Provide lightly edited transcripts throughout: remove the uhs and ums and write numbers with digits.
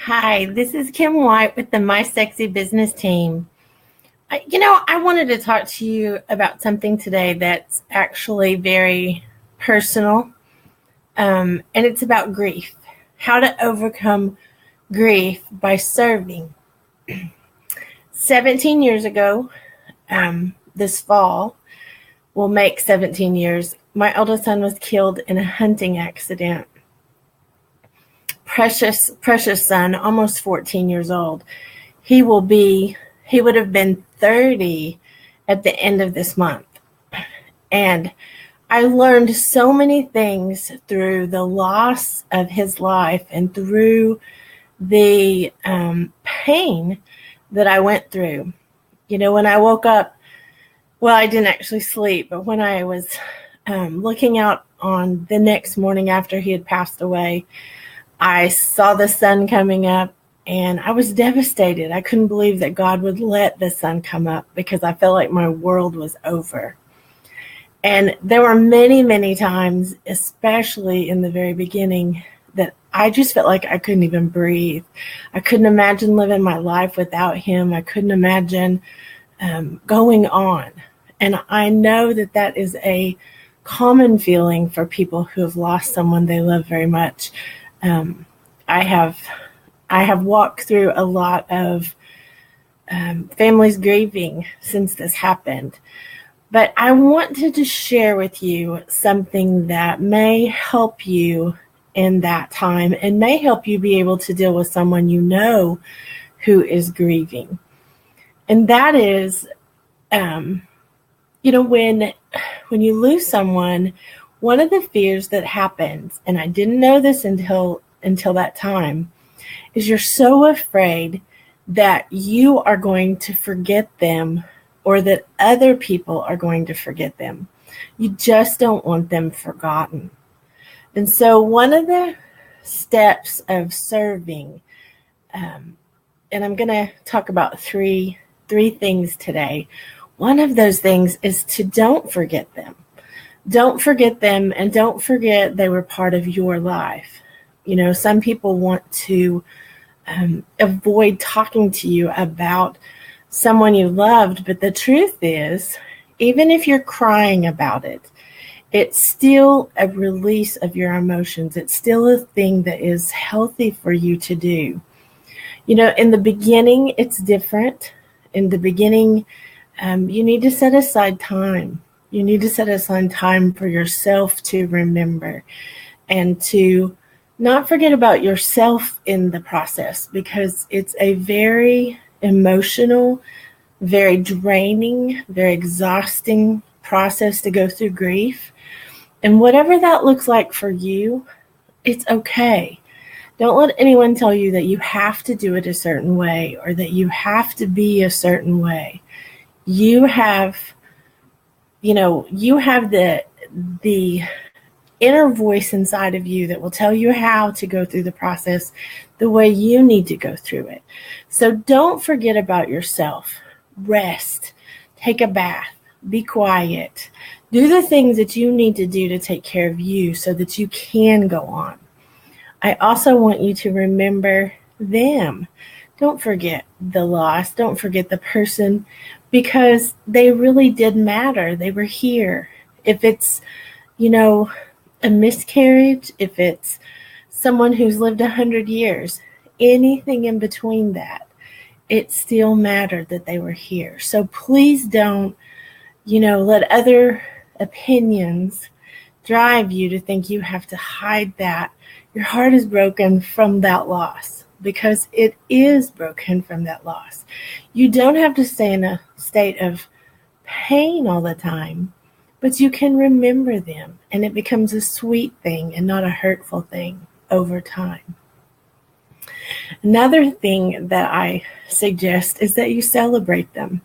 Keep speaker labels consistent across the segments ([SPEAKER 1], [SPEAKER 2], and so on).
[SPEAKER 1] Hi, this is Kim White with the My Sexy Business team. I wanted to talk to you about something today that's actually very personal, and it's about grief. How to overcome grief by serving. 17 years ago, this fall will make 17 years, my eldest son was killed in a hunting accident. Precious son, almost 14 years old. He would have been 30 at the end of this month. And I learned so many things through the loss of his life and through the pain that I went through. When I woke up, well, I didn't actually sleep, but when I was looking out on the next morning after he had passed away, I saw the sun coming up and I was devastated. I couldn't believe that God would let the sun come up because I felt like my world was over. And there were many, many times, especially in the very beginning, that I just felt like I couldn't even breathe. I couldn't imagine living my life without him. I couldn't imagine going on. And I know that that is a common feeling for people who have lost someone they love very much. I have walked through a lot of families grieving since this happened. But I wanted to share with you something that may help you in that time and may help you be able to deal with someone you know who is grieving. And that is, when you lose someone, one of the fears that happens, and I didn't know this until that time, is you're so afraid that you are going to forget them or that other people are going to forget them. You just don't want them forgotten. And so one of the steps of serving, and I'm going to talk about three things today. One of those things is to don't forget them. Don't forget them, and don't forget they were part of your life. Some people want to avoid talking to you about someone you loved, but the truth is, even if you're crying about it, it's still a release of your emotions. It's still a thing that is healthy for you to do. In the beginning, it's different. In the beginning, you need to set aside time. You need to set aside time for yourself to remember and to not forget about yourself in the process, because it's a very emotional, very draining, very exhausting process to go through grief. And whatever that looks like for you, it's okay. Don't let anyone tell you that you have to do it a certain way or that you have to be a certain way. You have the inner voice inside of you that will tell you how to go through the process the way you need to go through it. So don't forget about yourself. Rest, take a bath, be quiet, do the things that you need to do to take care of you so that you can go on. I also want you to remember them. Don't forget the loss. Don't forget the person, because they really did matter. They were here. If it's, a miscarriage, if it's someone who's lived 100 years, anything in between that, it still mattered that they were here. So please don't, let other opinions drive you to think you have to hide that. Your heart is broken from that loss, because it is broken from that loss. You don't have to stay in a state of pain all the time, but you can remember them, and it becomes a sweet thing and not a hurtful thing over time. Another thing that I suggest is that you celebrate them.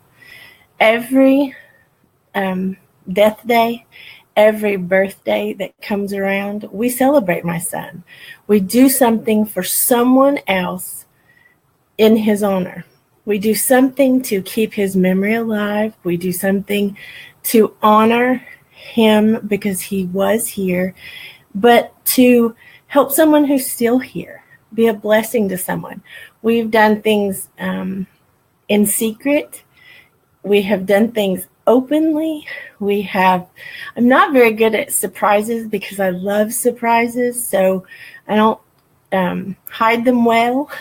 [SPEAKER 1] Every death day, every birthday that comes around, we celebrate my son. We do something for someone else in his honor. We do something to keep his memory alive. We do something to honor him because he was here, but to help someone who's still here. be a blessing to someone. We've done things in secret. We have done things openly. I'm not very good at surprises because I love surprises, so I don't hide them well.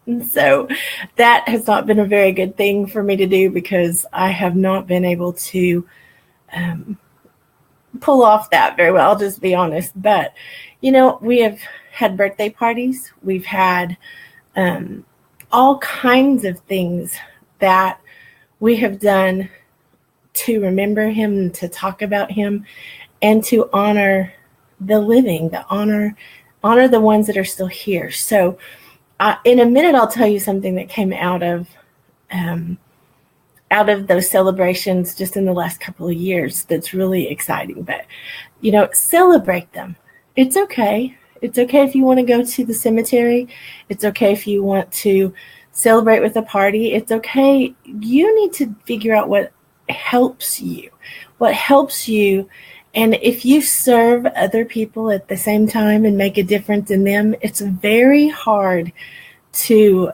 [SPEAKER 1] And so that has not been a very good thing for me to do because I have not been able to pull off that very well. I'll just be honest. But, we have had birthday parties. We've had all kinds of things that we have done to remember him, to talk about him, and to honor the living, to honor the ones that are still here. So in a minute, I'll tell you something that came out of those celebrations just in the last couple of years that's really exciting. But, celebrate them. It's okay. It's okay if you want to go to the cemetery. It's okay if you want to celebrate with a party. It's okay. You need to figure out what helps you. And if you serve other people at the same time and make a difference in them, it's very hard to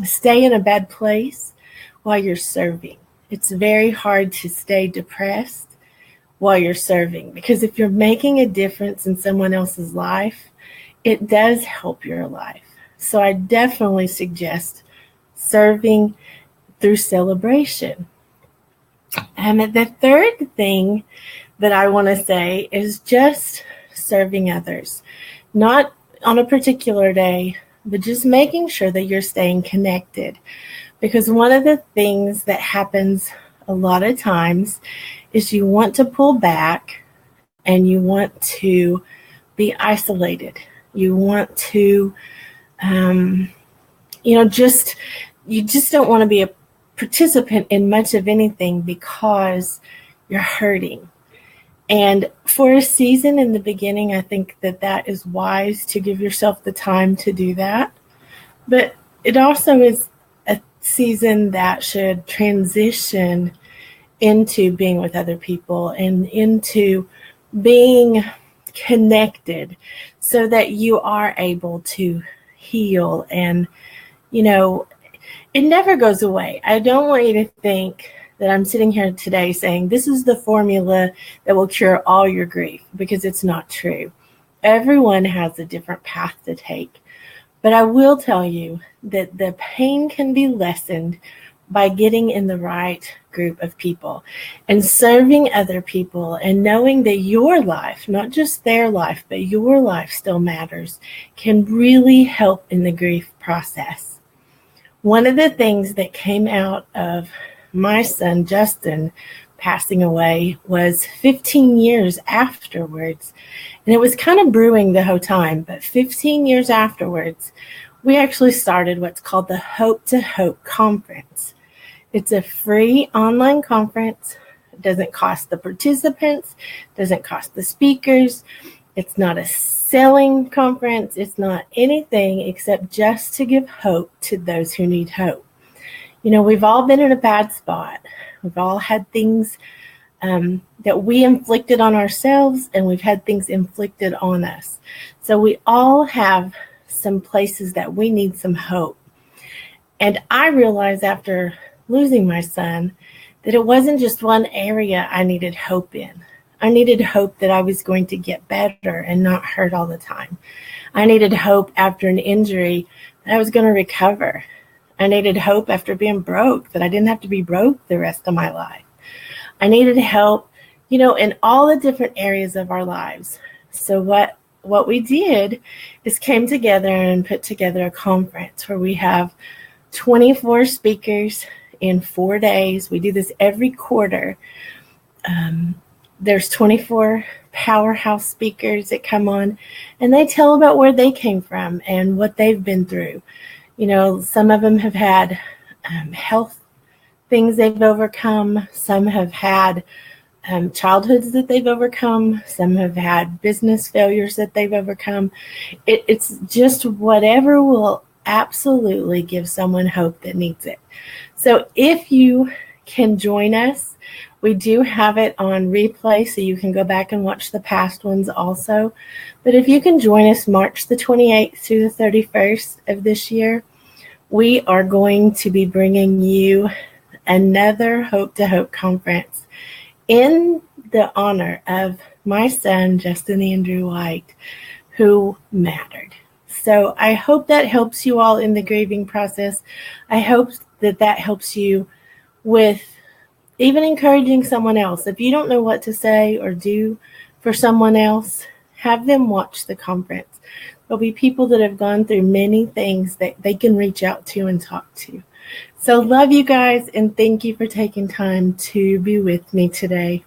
[SPEAKER 1] stay in a bad place while you're serving. It's very hard to stay depressed while you're serving, because if you're making a difference in someone else's life, it does help your life. So I definitely suggest serving through celebration. And the third thing that I want to say is just serving others, not on a particular day, but just making sure that you're staying connected. Because one of the things that happens a lot of times is you want to pull back and you want to be isolated. You want to, you just don't want to be a participant in much of anything because you're hurting. And for a season in the beginning, I think that is wise to give yourself the time to do that. But it also is a season that should transition into being with other people and into being connected so that you are able to heal. And, it never goes away. I don't want you to think that I'm sitting here today saying this is the formula that will cure all your grief, because it's not true. Everyone has a different path to take. But I will tell you that the pain can be lessened by getting in the right group of people and serving other people and knowing that your life, not just their life, but your life still matters, can really help in the grief process. One of the things that came out of my son, Justin, passing away was 15 years afterwards. And it was kind of brewing the whole time, but 15 years afterwards, we actually started what's called the Hope to Hope Conference. It's a free online conference. It doesn't cost the participants, doesn't cost the speakers. It's not a selling conference. It's not anything except just to give hope to those who need hope. We've all been in a bad spot. We've all had things that we inflicted on ourselves, and we've had things inflicted on us. So we all have some places that we need some hope. And I realized after losing my son that it wasn't just one area I needed hope in. I needed hope that I was going to get better and not hurt all the time. I needed hope after an injury that I was going to recover. I needed hope after being broke, that I didn't have to be broke the rest of my life. I needed help, in all the different areas of our lives. So what we did is came together and put together a conference where we have 24 speakers in 4 days. We do this every quarter. There's 24 powerhouse speakers that come on, and they tell about where they came from and what they've been through. Some of them have had health things they've overcome. Some have had childhoods that they've overcome. Some have had business failures that they've overcome. It's just whatever will absolutely give someone hope that needs it. So if you can join us, We do have it on replay, so you can go back and watch the past ones also. But if you can join us March the 28th through the 31st of this year, we are going to be bringing you another Hope to Hope conference in the honor of my son, Justin Andrew White, who mattered. So I hope that helps you all in the grieving process. I hope that that helps you with even encouraging someone else. If you don't know what to say or do for someone else, have them watch the conference. There'll be people that have gone through many things that they can reach out to and talk to. So love you guys, and thank you for taking time to be with me today.